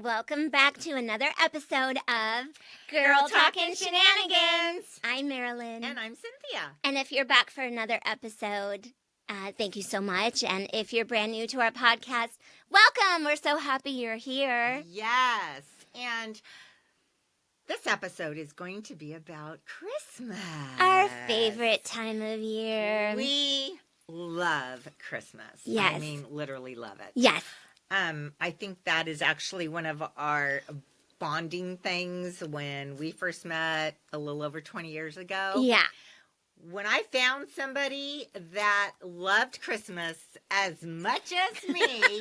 Welcome back to another episode of Girl Talkin' Shenanigans. I'm Marilyn. And I'm Cynthia. And if you're back for another episode, thank you so much. And if you're brand new to our podcast, welcome. We're so happy you're here. Yes. And this episode is going to be about Christmas. Our favorite time of year. We love Christmas. Yes. I mean, literally love it. Yes. I think that is actually one of our bonding things when we first met a little over 20 years ago. Yeah. When I found somebody that loved Christmas as much as me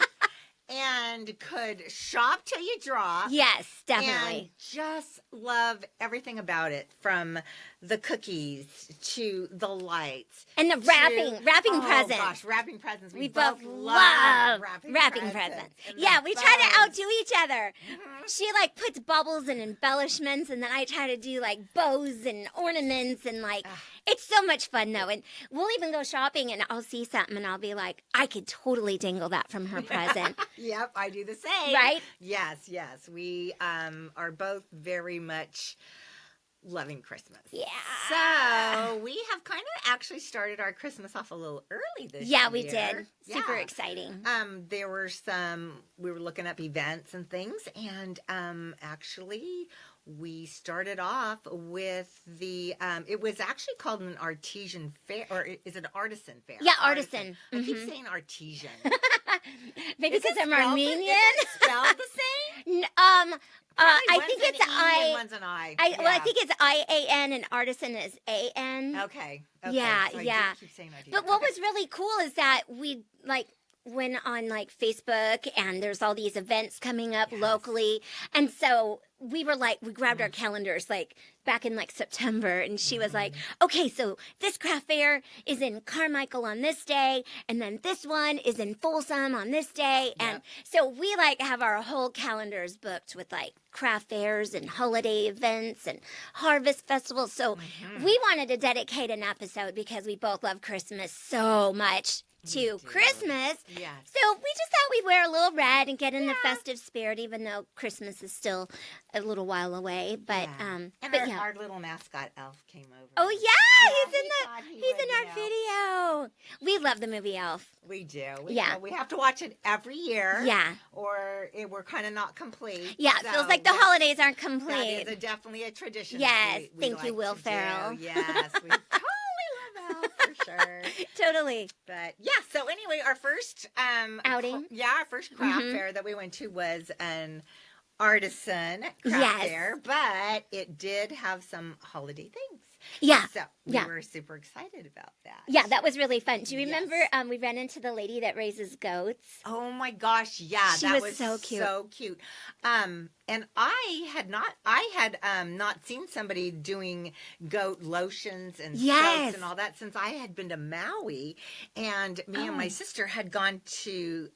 and could shop till you drop. Yes, definitely. And just love everything about it, from the cookies to the lights. And the wrapping presents. Oh gosh, wrapping presents. We both love wrapping presents. Yeah, we try to outdo each other. Mm-hmm. She puts bubbles and embellishments, and then I try to do bows and ornaments, and it's so much fun though. And we'll even go shopping, and I'll see something, and I'll be like, I could totally dangle that from her present. Yep, I do the same. Right? Yes. We are both very much loving Christmas. Yeah. So we have kind of actually started our Christmas off a little early this year. Yeah, we did. Super exciting. There were we were looking up events and things, and actually we started off with it was actually called an artisan fair, or is it an artisan fair? Yeah, artisan. I keep saying artesian. Maybe because I'm Armenian. Is it spelled the same? I think it's and one's an I. Well, I think it's IAN and artisan is AN. Okay. Yeah, so yeah. I do keep saying artisan. But what was really cool is that we went on Facebook, and there's all these events coming up locally, and so we were we grabbed our calendars back in September, and she was like, okay, so this craft fair is in Carmichael on this day, and then this one is in Folsom on this day, and so we have our whole calendars booked with craft fairs and holiday events and harvest festivals. So we wanted to dedicate an episode because we both love Christmas so much to Christmas. Yes. So we just thought we'd wear a little red and get in the festive spirit, even though Christmas is still a little while away. But our little mascot Elf came over. Oh yeah, he's would, in our video. We love the movie Elf. We do. We have to watch it every year. Yeah. Or we're kind of not complete. Yeah, it feels like the holidays aren't complete. That is definitely a tradition. Yes, we thank you, Will Ferrell. Yes, we totally love Elf for sure. Totally. But yeah, so anyway, our first outing. Our first craft fair that we went to was an artisan craft fair, but it did have some holiday things. Yeah. So we were super excited about that. Yeah, that was really fun. Do you remember we ran into the lady that raises goats? Oh my gosh, yeah. She was so cute. So cute. And I had not seen somebody doing goat lotions and soaps and all that since I had been to Maui, and me and my sister had gone to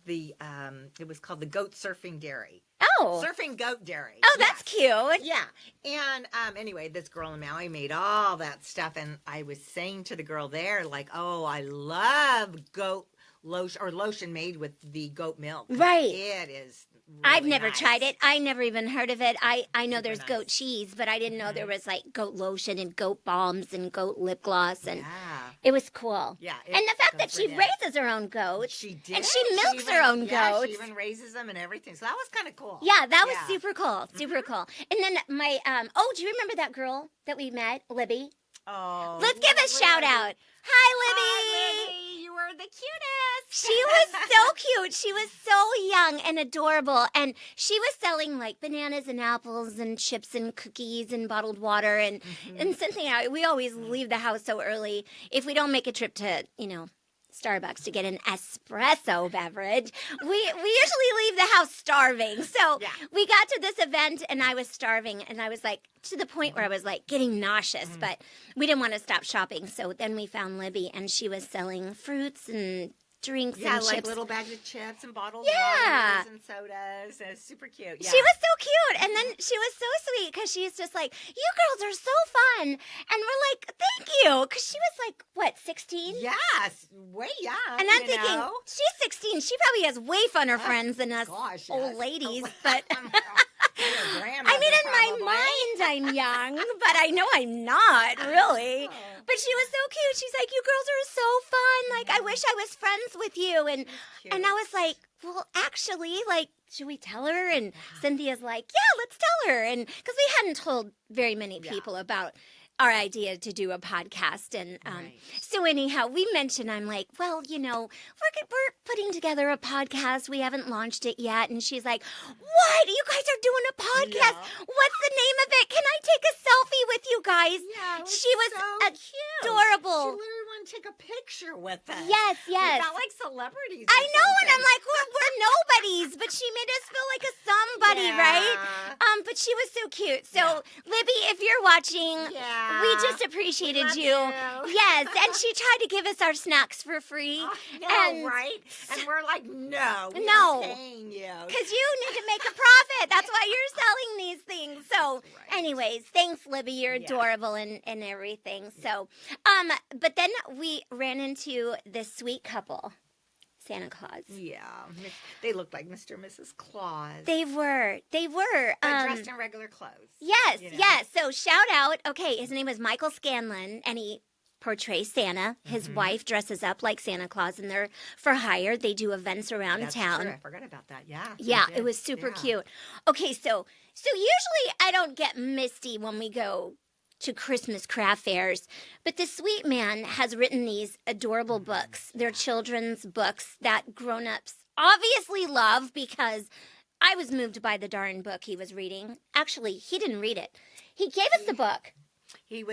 it was called the Goat Surfing Dairy. Oh. Surfing Goat Dairy. Oh, that's cute. Yeah. And anyway, this girl in Maui made all that stuff, and I was saying to the girl there, I love goat lotion, or lotion made with the goat milk. Right. It is really I've never nice. tried it. I never even heard of it. I know there's nice. goat cheese, but I didn't know there was goat lotion and goat balms and goat lip gloss, and it was cool. Yeah. And the fact that she raises her own goats. She did. And she milks her own goats. She even raises them and everything. So that was kind of cool. Yeah, that was super cool. Super cool. And then my do you remember that girl that we met, Libby? Oh. Let's give a shout out. Hi, Libby. Hi, Libby. You were the cutest. She was so cute. She was so young and adorable. And she was selling bananas and apples and chips and cookies and bottled water. And Cynthia, we always leave the house so early. If we don't make a trip to, Starbucks to get an espresso beverage, we usually leave the house starving. So we got to this event and I was starving, and I was to the point where I was getting nauseous, but we didn't want to stop shopping. So then we found Libby, and she was selling fruits and drinks Yeah, and like chips. little bags of chips and bottled Yeah. waters and sodas. It was super cute. Yeah. She was so cute. And then she was so sweet because she's just like, you girls are so fun. And we're like, thank you. Because she was like, what, 16? Yes, way young. And I'm thinking, she's 16. She probably has way funner friends than us Gosh, old yes. ladies. But I mean, in my mind, I'm young, but I know I'm not, really. But she was so cute. She's like, you girls are so fun. Like, I wish I was friends with you. And I was like, well, actually, like, should we tell her? And Cynthia's like, yeah, let's tell her. And because we hadn't told very many people about our idea to do a podcast. And so anyhow, we mentioned, I'm like, well, you know, we're putting together a podcast. We haven't launched it yet. And she's like, what? You guys are doing a podcast? Yeah. What's the name of it? Can I take a selfie with you guys? Yeah, she was so adorable. She literally wanted to take a picture with us. Yes. We felt like celebrities. I know, and I'm like, we're nobodies, but she made us feel like a somebody, right? But she was so cute. So, Libby, if you're watching, we just appreciated you. Yes, and she tried to give us our snacks for free. Right? And we're like, no, we're paying you. Because you need to make a profit. That's why you're selling these things. So, anyways, thanks, Libby. You're adorable and everything. So, but then we ran into this sweet couple. Santa Claus. Yeah, they looked like Mr. and Mrs. Claus. They were. But dressed in regular clothes. Yes, yes. So shout out. Okay, his name is Michael Scanlan, and he portrays Santa. His wife dresses up like Santa Claus, and they're for hire. They do events around town. True. I forgot about that. Yeah. Yeah, it was super cute. Okay, so usually I don't get misty when we go to Christmas craft fairs, but the sweet man has written these adorable books. They're children's books that grown-ups obviously love because I was moved by the darn book he was reading. Actually, he didn't read it. He gave us the book. He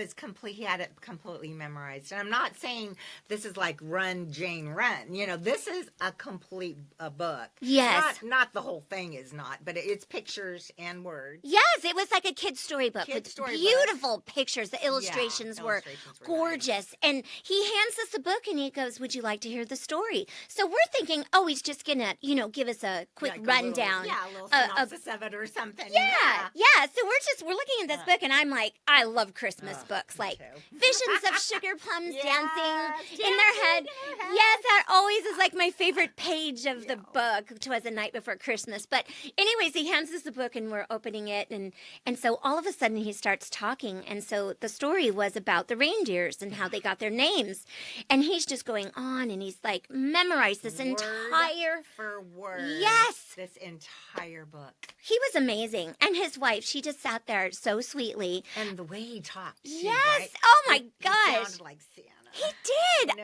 had it completely memorized. And I'm not saying this is like Run, Jane, Run. You know, this is a complete book. Yes. Not the whole thing is not, but it's pictures and words. Yes, it was like a kid's storybook with beautiful pictures. The illustrations were gorgeous. Nice. And he hands us a book and he goes, would you like to hear the story? So we're thinking, oh, he's just going to, give us a quick rundown. A little synopsis of it or something. Yeah. So we're looking at this book and I'm like, I love Christmas books, like visions of sugar plums dancing in their head. Yes, that always is like my favorite page of the book. "'Twas the Night Before Christmas." But anyways, he hands us the book and we're opening it, and so all of a sudden he starts talking, and so the story was about the reindeers and how they got their names, and he's just going on, and he's like memorized this entire for word. Yes, this entire book. He was amazing, and his wife, she just sat there so sweetly, and the way he talked. Yes. Right? Oh my gosh. He sounded like Santa. He did.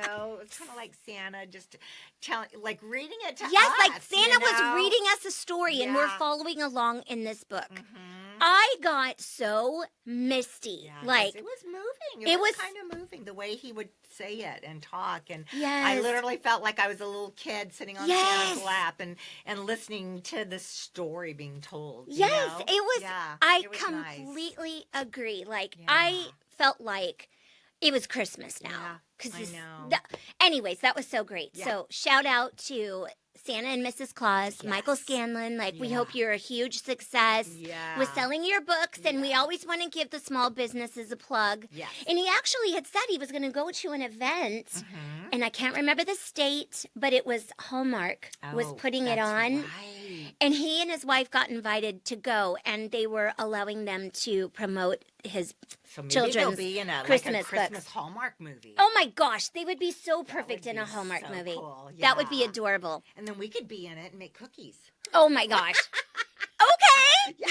It's kind of like Santa just reading it to us. Yes, like Santa was reading us a story and we're following along in this book. I got so misty. Yeah, it was moving. It was kind of moving the way he would say it and talk. And I literally felt like I was a little kid sitting on Santa's lap and listening to the story being told. Yes, it was. Yeah, I completely agree. Like, I felt like it was Christmas now. Yeah, I know. Anyways, that was so great. Yeah. So shout out to Santa and Mrs. Claus, Michael Scanlan. We hope you're a huge success with selling your books. And we always want to give the small businesses a plug. Yes. And he actually had said he was going to go to an event. And I can't remember the state, but it was Hallmark was putting it on. Right. And he and his wife got invited to go, and they were allowing them to promote his children's be in a Christmas Christmas Hallmark movie. Oh my gosh, they would be so perfect in a Hallmark movie. Cool. Yeah. That would be adorable. And then we could be in it and make cookies. Oh my gosh. Okay. Yeah.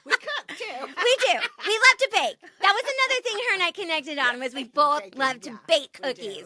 We cook too. We do. We love to bake. That was another thing her and I connected on, was we both love to bake cookies.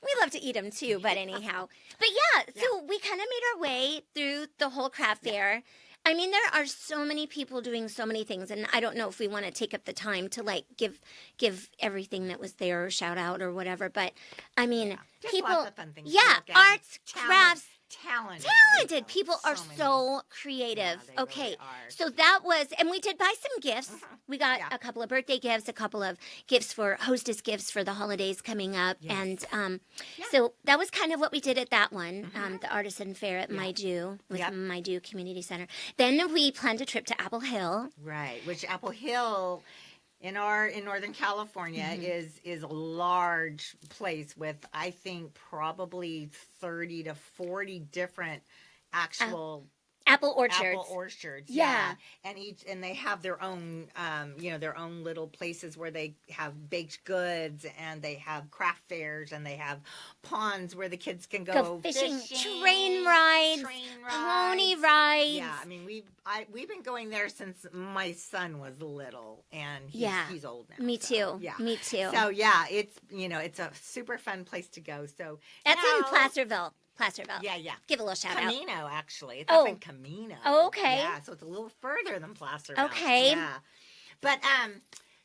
We love to eat them too, but anyhow. But so we kind of made our way through the whole craft fair. I mean, there are so many people doing so many things, and I don't know if we want to take up the time to give everything that was there or shout out or whatever. But I mean, just people, lots of fun things arts, crafts, talented People are many. so creative. Yeah, they Okay, really are. so that was, and we did buy some gifts. We got Yeah. a couple of birthday gifts, a couple of gifts for hostess gifts for the holidays coming up, Yes. and Yeah. so that was kind of what we did at that one, the artisan fair at Meador with Yep. Meador Community Center. Then we planned a trip to Apple Hill. Right, which Apple Hill in Northern California is a large place with, I think, probably 30 to 40 different actual Apple orchards. apple orchards. Yeah. And they have their own their own little places where they have baked goods, and they have craft fairs, and they have ponds where the kids can go fishing, train rides, pony rides. Yeah, I mean we've been going there since my son was little, and he's old now. Me too. Yeah. Me too. So yeah, it's a super fun place to go. So That's in now- Placerville. Placerville. Yeah. Give a little shout out. Camino, actually. It's Oh. up in Camino. Oh, okay. Yeah, so it's a little further than Placerville. Okay. Yeah. But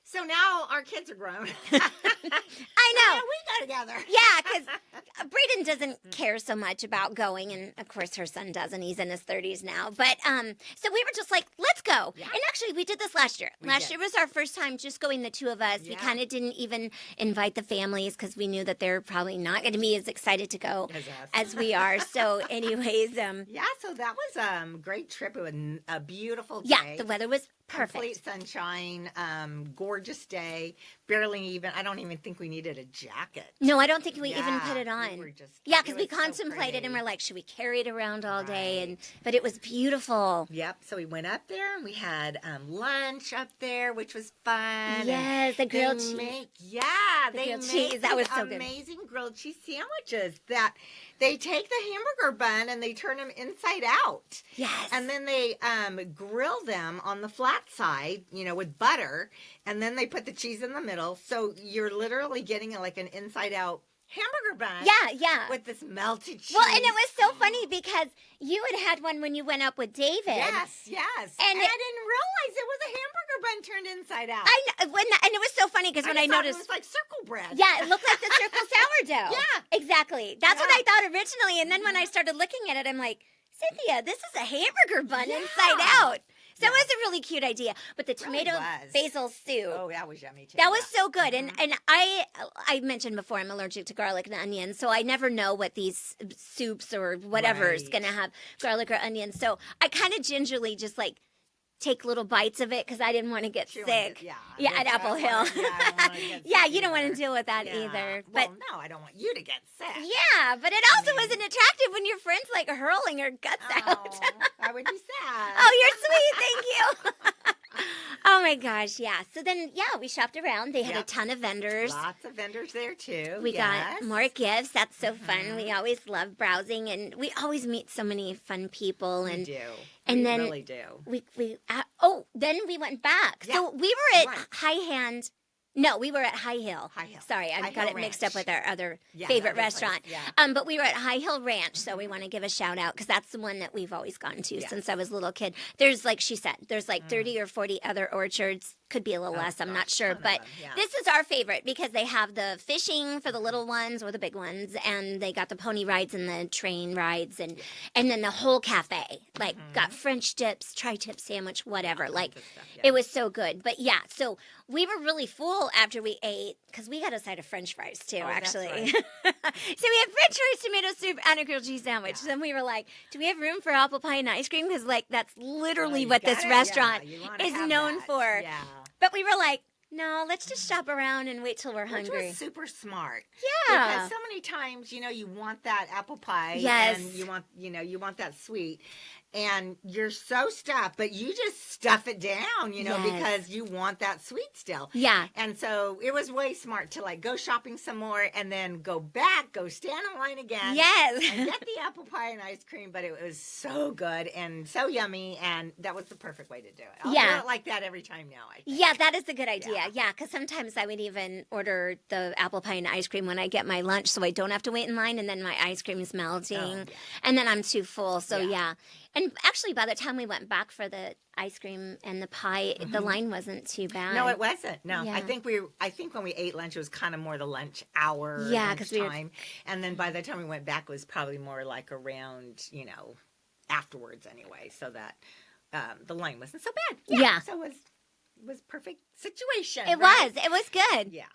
so now our kids are grown. I know. Yeah, we go together. Yeah, because Braden doesn't care so much about going, and of course her son doesn't. He's in his 30s now. But so we were just like, let's go. Yeah. And actually, we did this last year. Last year was our first time just going, the two of us. We Yeah. kind of didn't even invite the families because we knew that they're probably not going to be as excited to go As us. as we are. So, anyways, Yeah, so that was a great trip. It was a beautiful day. yeah, the weather was perfect. Complete sunshine, gorgeous day. Barely even, I don't even think we needed a jacket. No, I don't think we even Yeah, put it we on. were just- Yeah, it because we was so contemplated and pretty. we're like, should we carry it around all day? Right. But it was beautiful. Yep. So we went up there and we had lunch up there, which was fun. Yes, the And grilled they cheese. they grilled make cheese, that these was so good. amazing grilled cheese sandwiches that they take the hamburger bun and they turn them inside out. Yes. And then they grill them on the flat side, with butter, and then they put the cheese in the middle. So you're literally getting like an inside out hamburger bun. Yeah. With this melted cheese. Well, and it was so funny because you had one when you went up with David. Yes. And I didn't realize it was a hamburger bun turned inside out. I know, and it was so funny because when I just thought noticed, it was like circle bread. yeah, it looked like the circle sourdough. Yeah. Exactly. That's what Yeah. I thought originally, and then when I started looking at it, I'm like, Cynthia, this is a hamburger bun Yeah. inside out. So Yeah. it was a really cute idea. But the really tomato was. basil soup. Oh, that was yummy too. That was so good, and Mm-hmm. I mentioned before I'm allergic to garlic and onions, so I never know what these soups or whatever is Right. going to have garlic or onions. So I kind of gingerly just like take little bites of it because I didn't want to get She wanted sick. to- yeah. Yeah, at I Apple don't Hill. wanna- yeah, I don't wanna get Yeah, sick you don't want either. to deal with that Yeah. either. Well, But no, I don't want you to get sick. yeah, but it also mean- wasn't attractive when your friend's like hurling her guts out. Oh, I would be sad. Oh, you're sweet. Thank you. Oh my gosh, yeah. So then, yeah, we shopped around. They had a Yep. ton of vendors. Lots of vendors there too. We got yes. more gifts. That's so fun. Mhm. We always love browsing, and we always meet so many fun people. We And do. and we then really do. then we went back. Yeah, So we were at right. High Hand. No, we were at High Hill. High Hill. Sorry, I High got Hill it mixed Ranch. up with our other Yeah, favorite that other place, restaurant. yeah. But we were at High Hill Ranch, so we want to give a shout out because that's the one that we've always gone to Yes. since I was a little kid. There's, like she said, there's like 30 or 40 other orchards. Could be a little Oh, less, I'm gosh, not sure. ton of But them, yeah. this is our favorite because they have the fishing for the little ones or the big ones, and they got the pony rides and the train rides, and then the whole cafe. Like, got French dips, tri-tip sandwich, whatever. Like, Good stuff, yeah. it was so good. But yeah, so we were really full after we ate because we got a side of French fries too, Oh, that's actually. right. So we had French fries, tomato soup, and a grilled cheese sandwich. Yeah. Then we were like, do we have room for apple pie and ice cream? Because like that's literally You what got this it? restaurant Yeah, you wanna is have known that. for. Yeah. But we were like, no, let's just shop around and wait till we're Which hungry. was super smart. Yeah. Because so many times, you want that apple pie. Yes. And you want that sweet. And you're so stuffed, but you just stuff it down, Yes. because you want that sweet still. Yeah. And so it was way smart to like go shopping some more and then go back, go stand in line again. Yes. And get the apple pie and ice cream, but it was so good and so yummy, and that was the perfect way to do it. I'll Yeah. do it like that every time now, I think. Yeah, that is a good idea. Yeah. Yeah, because sometimes I would even order the apple pie and ice cream when I get my lunch so I don't have to wait in line, and then my ice cream is melting, Oh, yeah. and then I'm too full. So, Yeah. yeah. And actually, by the time we went back for the ice cream and the pie, the line wasn't too bad. No, it wasn't. No, Yeah. I think when we ate lunch, it was kind of more the lunch hour. Yeah, 'cause we were- time, and then by the time we went back, it was probably more like around, afterwards anyway, so that the line wasn't so bad. Yeah. So it was perfect situation. It right? was. It was good. Yeah.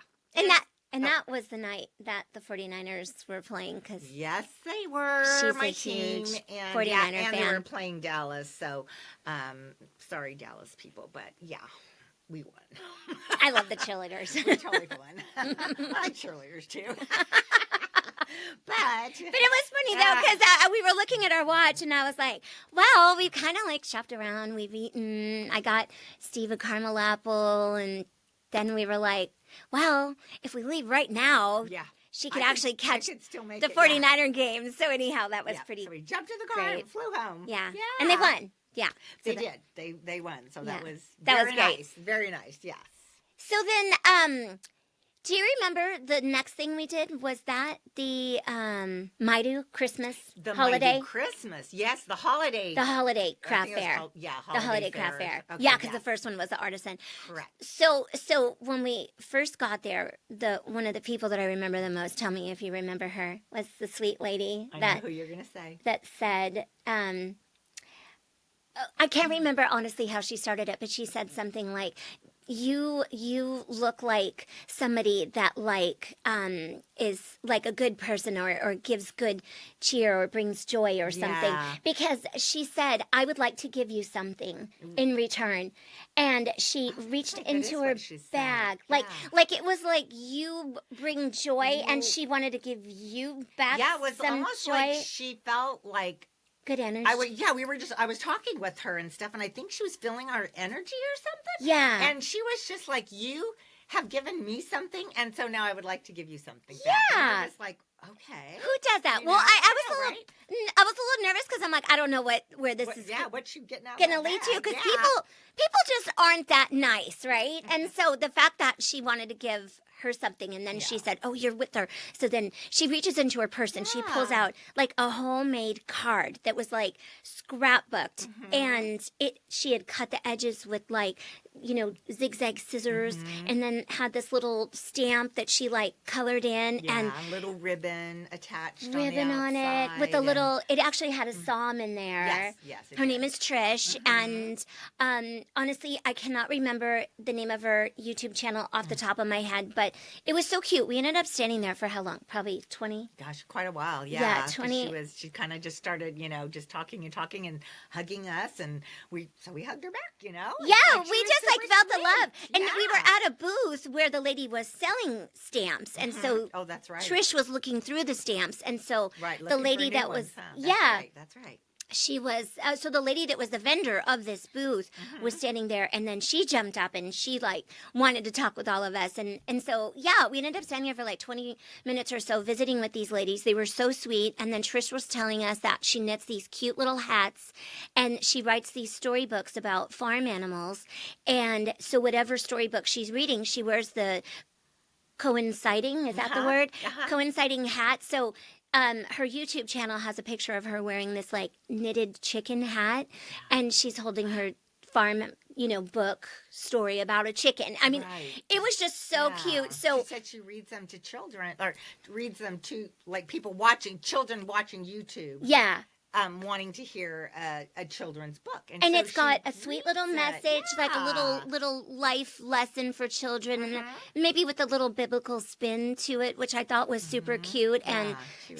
And that was the night that the 49ers were playing because Yes, they were. She's my a team, huge and 49er and they fan. were playing Dallas. So, sorry, Dallas people, but yeah, we won. I love the cheerleaders. We totally won. I like cheerleaders too. But But it was funny though because we were looking at our watch and I was like, "Well, we've kind of like shopped around. We've eaten. I got Steve a caramel apple, and then we were like, well, if we leave right now, she could actually catch the 49er game. So anyhow, that was pretty. So we jumped in the car and flew home. Yeah, and they won. Yeah, they did. They won. So that was great. Nice. Very nice. Yes. So then, do you remember the next thing we did was that the Maidu Christmas holiday? Maidu Christmas, yes, the holiday. The holiday craft fair. The holiday craft fair. Okay, yeah, because the first one was the artisan. Correct. So when we first got there, one of the people that I remember the most, tell me if you remember her, was the sweet lady I know who you're gonna say. That said, I can't remember honestly how she started it, but she said something like, you look like somebody that is like a good person or gives good cheer or brings joy or something. Because she said, I would like to give you something in return. And she reached into her bag. Like it was like you bring joy and she wanted to give you back it was some almost joy. like she felt like good energy. I was talking with her and stuff, and I think she was feeling our energy or something. Yeah. And she was just like, you have given me something, and so now I would like to give you something back. Yeah. And I was like, okay. Who does that? You Well, know, I was know, a little, right? I was a little nervous because I'm like, I don't know where this is. What you getting out gonna lead to, because people just aren't that nice, right? And so the fact that she wanted to give her something and then she said, oh, you're with her, so then she reaches into her purse and she pulls out like a homemade card that was like scrapbooked, and she had cut the edges with like zigzag scissors, and then had this little stamp that she like colored in, and a little ribbon attached on it with a little, it actually had a psalm in there. Yes, her name is Trish, and honestly I cannot remember the name of her YouTube channel off the top of my head, but it was so cute. We ended up standing there for how long? Probably 20? Gosh, quite a while. Yeah, 20. She kind of just started, just talking and hugging us, and we hugged her back, Yeah, we just like felt the love. And we were at a booth where the lady was selling stamps, and so that's right. Trish was looking through the stamps, and so the lady that was that's right. She was, so the lady that was the vendor of this booth was standing there, and then she jumped up and she like wanted to talk with all of us. And so, we ended up standing there for like 20 minutes or so visiting with these ladies. They were so sweet. And then Trish was telling us that she knits these cute little hats and she writes these storybooks about farm animals. And so whatever storybook she's reading, she wears the coinciding, is that the word? Coinciding hat. So her YouTube channel has a picture of her wearing this like knitted chicken hat, and she's holding her farm, book story about a chicken. I mean, it was just so cute. So she said she reads them to children, or reads them to like children watching YouTube. Yeah. Wanting to hear a children's book, and so it's she got a sweet little message, like a little life lesson for children, and maybe with a little biblical spin to it, which I thought was super cute. And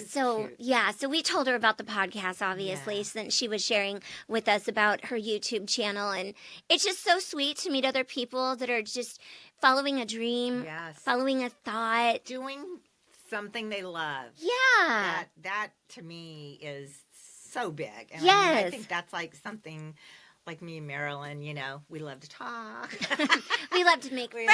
so cute. So we told her about the podcast, obviously, since she was sharing with us about her YouTube channel, and it's just so sweet to meet other people that are just following a dream, following a thought, doing something they love. Yeah, that to me is so big. And I think that's like something like me and Marilyn, we love to talk. We love to make friends. We love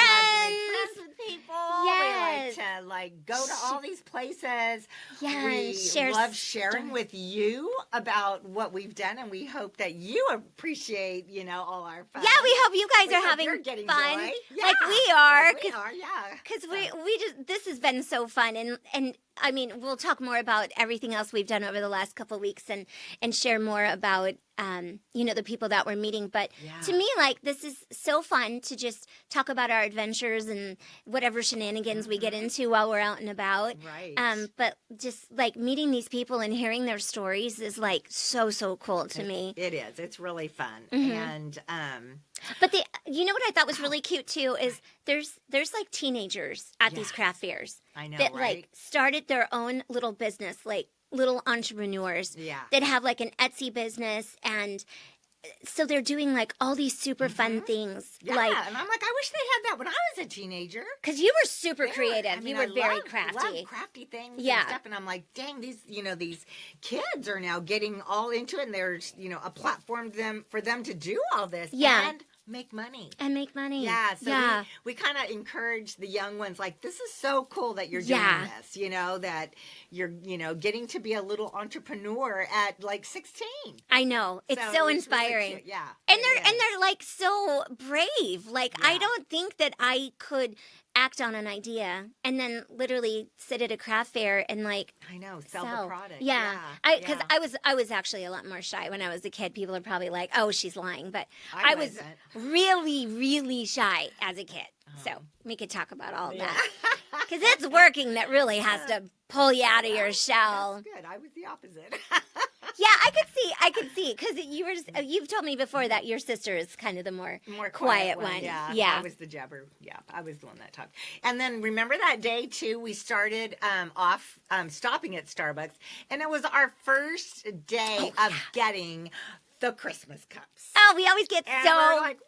to make friends with people. Yes. We like to go to all these places. Yeah, we love sharing with you about what we've done, and we hope that you appreciate, all our fun. Yeah, we hope you guys are having fun, joy. Like we are. We are, yeah. Because we just, this has been so fun, and I mean, we'll talk more about everything else we've done over the last couple of weeks, and share more about the people that we're meeting. But to me, like, this is so fun to just talk about our adventures and whatever shenanigans we get into while we're out and about. Right. But just like meeting these people and hearing their stories is like so cool to me. It is. It's really fun. Mm-hmm. And but you know what I thought was really cute too is there's like teenagers at these craft fairs. I know, that right? like started their own little business, like little entrepreneurs that have like an Etsy business, and so they're doing like all these super fun things. Yeah, like, and I'm like, I wish they had that when I was a teenager. Because you were super creative. I mean, you were very crafty. I love crafty things and Yeah. stuff. And I'm like, dang, these kids are now getting all into it, and there's, a platform for them to do all this. Yeah. And make money. Yeah, so we kind of encourage the young ones, like, this is so cool that you're doing this, that you're, getting to be a little entrepreneur at like 16. I know. It's so inspiring. Really cute. Yeah. And they're like so brave. Like, I don't think that I could act on an idea and then literally sit at a craft fair and like I know, sell the product. Yeah. Because I was actually a lot more shy when I was a kid. People are probably like, "Oh, she's lying," but I was really, really shy as a kid. So we could talk about all that because it's working that really has to pull you out of your shell. That's good. I was the opposite. Yeah, I could see because you've told me before that your sister is kind of the more quiet one. Yeah. I was the jabber. Yeah, I was the one that talked. And then remember that day too, we started off stopping at Starbucks, and it was our first day of getting the Christmas cups. Oh, we always get and we're like,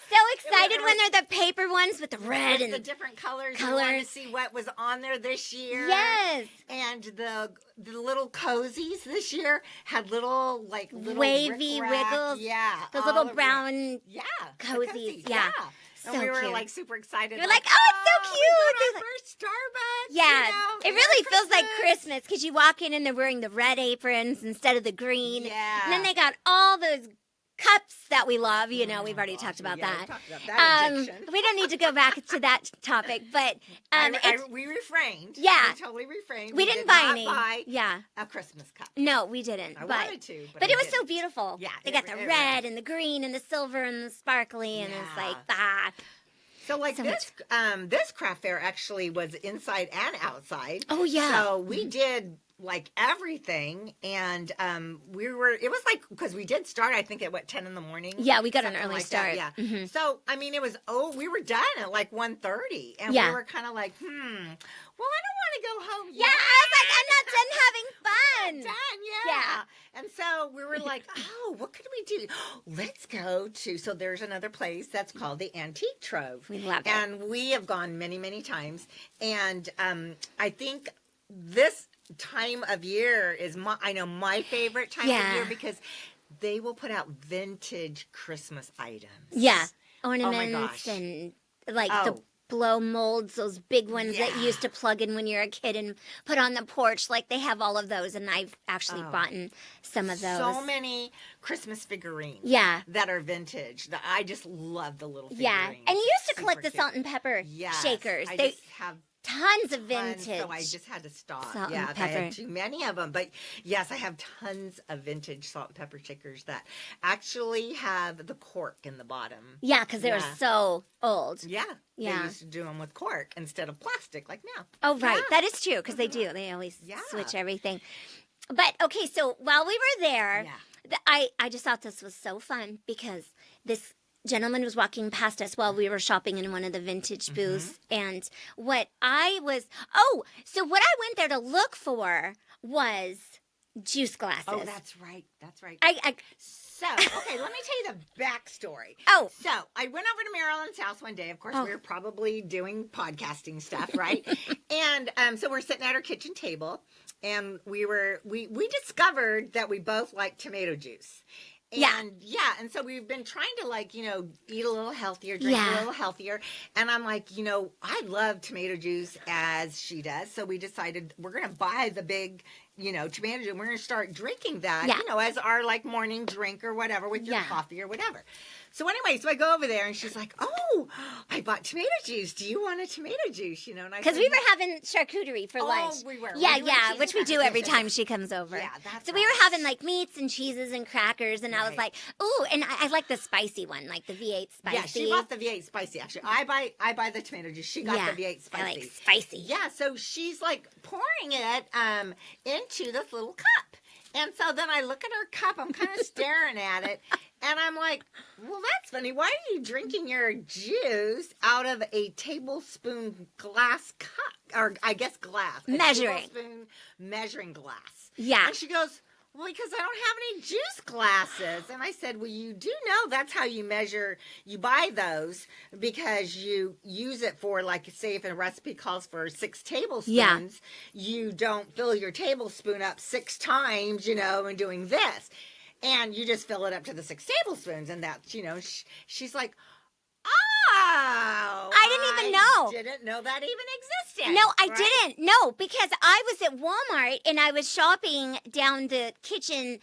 so excited when they're the paper ones with the red and the different colors. You want to see what was on there this year. Yes. And the little cozies this year had little wavy wiggles. Yeah. Those little brown cozies. Yeah. And so we were cute. like super excited. You're like, oh, it's so cute. Our first Starbucks. Yeah. It really feels like Christmas because you walk in and they're wearing the red aprons instead of the green. Yeah. And then they got all those cups that we love, we've already talked about that. We talked about that addiction. We don't need to go back to that topic, but we refrained. Yeah, we totally refrained. We didn't buy any. Yeah, a Christmas cup. No, we didn't. I wanted to, but it was so beautiful. Yeah, they got the red and the green and the silver and the sparkly, and it's like So like this craft fair actually was inside and outside. Oh yeah. So we did like everything, and it was like, because we did start I think at 10 in the morning. Yeah, we got an early start. Yeah. Mm-hmm. So I mean, it was we were done at like 1:30, and we were kind of like, well, I don't want to go home yet. Yeah, I was like, I'm not done having fun. I'm done, yeah. And so we were like, what could we do? Let's go to, so there's another place that's called the Antique Trove. We love it. And we have gone many, many times. And I think this time of year is my favorite time of year, because they will put out vintage Christmas items. Yeah. Ornaments. Oh my gosh. And like the blow molds, those big ones that you used to plug in when you're a kid and put on the porch. Like, they have all of those, and I've actually bought some of those. So many Christmas figurines that are vintage. I just love the little figurines. Yeah. And you used to collect the salt and pepper shakers. They just have tons of vintage. So I just had to stop. Salt and pepper. I had too many of them. But yes, I have tons of vintage salt and pepper shakers that actually have the cork in the bottom. Yeah, because they were so old. Yeah. They used to do them with cork instead of plastic like now. Oh, right. That is true, because they do. They always switch everything. But, okay, so while we were there, I just thought this was so fun, because this gentleman was walking past us while we were shopping in one of the vintage booths, and what I went there to look for was juice glasses. Oh, that's right. That's right. So, okay, let me tell you the backstory. Oh. So, I went over to Marilyn's house one day. Of course, we were probably doing podcasting stuff, right? And so we're sitting at our kitchen table, and we discovered that we both like tomato juice. And so we've been trying to eat a little healthier, drink a little healthier. And I'm like, I love tomato juice as she does. So we decided we're going to buy the big tomato juice. We're going to start drinking that, Yeah. as our like morning drink or whatever with your coffee or whatever. So anyway, so I go over there and she's like, "Oh, I bought tomato juice. Do you want a tomato juice?" Because we were having charcuterie for lunch. We were. Yeah, which we do every time she comes over. Yeah, that's so we were having like meats and cheeses and crackers, and I was like, "Ooh," and I like the spicy one, like the V8 spicy. Yeah, she bought the V8 spicy. Actually, I buy the tomato juice. She got the V8 spicy. I like spicy. Yeah, so she's like pouring it into this little cup. And so then I look at her cup, I'm kind of staring at it, and I'm like, well, that's funny. Why are you drinking your juice out of a tablespoon glass cup? Or I guess glass. Measuring. Tablespoon measuring glass. Yeah. And she goes, well, because I don't have any juice glasses. And I said, well, you do know that's how you measure. You buy those because you use it for, like, say, if a recipe calls for 6 tablespoons, you don't fill your tablespoon up 6 times, and doing this. And you just fill it up to the 6 tablespoons. And that's, she's like, oh, I didn't even know. Didn't know that even existed. No, I didn't. No, because I was at Walmart and I was shopping down the kitchen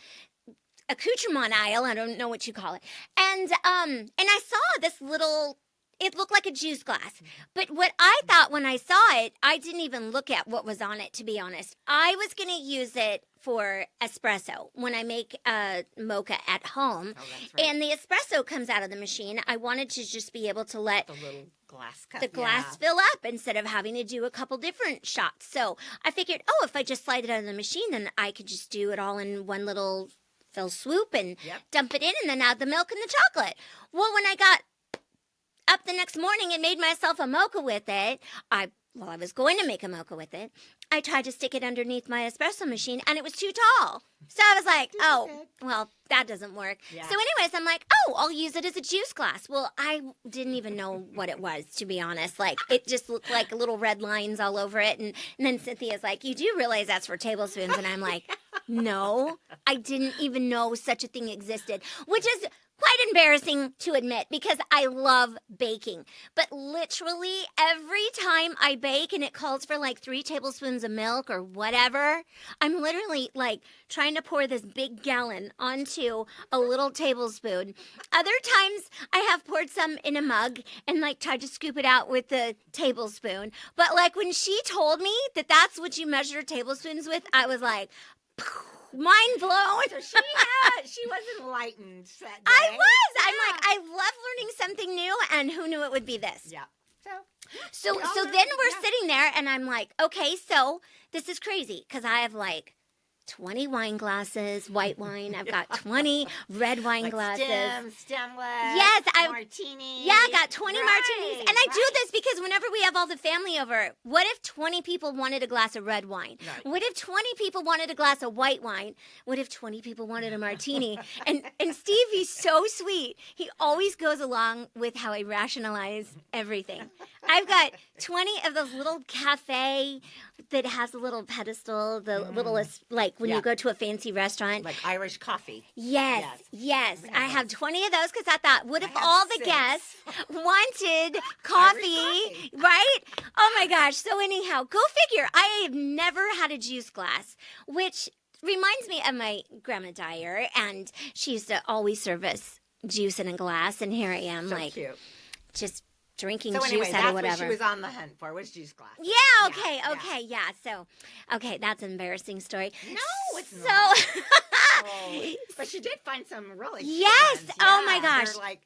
accoutrement aisle. I don't know what you call it. And I saw this little. It looked like a juice glass. But what I thought when I saw it, I didn't even look at what was on it, to be honest. I was going to use it for espresso when I make a mocha at home. Oh, that's right. And the espresso comes out of the machine. I wanted to just be able to let the little glass cup. the glass fill up instead of having to do a couple different shots. So I figured, if I just slide it out of the machine, then I could just do it all in one little fell swoop and dump it in and then add the milk and the chocolate. Well, when I got up the next morning and made myself a mocha with it, I was going to make a mocha with it. I tried to stick it underneath my espresso machine, and it was too tall. So I was like, that doesn't work. Yeah. So anyways, I'm like, I'll use it as a juice glass. Well, I didn't even know what it was, to be honest. Like, it just looked like little red lines all over it. And then Cynthia's like, you do realize that's for tablespoons? And I'm like, no, I didn't even know such a thing existed, which is quite embarrassing to admit because I love baking. But literally every time I bake and it calls for like 3 tablespoons of milk or whatever, I'm literally like trying to pour this big gallon onto a little tablespoon. Other times I have poured some in a mug and like tried to scoop it out with the tablespoon. But like when she told me that that's what you measure tablespoons with, I was like, mind blown. So she was enlightened that day. I was. Yeah. I'm like, I love learning something new, and who knew it would be this? Yeah. So then we're sitting there, and I'm like, okay, so this is crazy because I have like 20 wine glasses, white wine. I've got 20 red wine glasses. Stemless. Yes, martinis. Yeah, I got 20 martinis. And I do this because whenever we have all the family over, what if 20 people wanted a glass of red wine? Right. What if 20 people wanted a glass of white wine? What if 20 people wanted a martini? and Steve, he's so sweet. He always goes along with how I rationalize everything. I've got 20 of those little cafe that has a little pedestal, the littlest, like when you go to a fancy restaurant. Like Irish coffee. Yes. I have 20 of those because I thought, what if all the guests wanted coffee, right? Oh my gosh. So anyhow, go figure. I have never had a juice glass, which reminds me of my grandma Dyer, and she used to always serve us juice in a glass, and here I am, so like, cute. Just drinking so juice out of whatever. What she was on the hunt for was juice glass. Yeah, okay. So, okay, that's an embarrassing story. No, it's not. But she did find some really cute ones. Yeah, oh my gosh. They're like,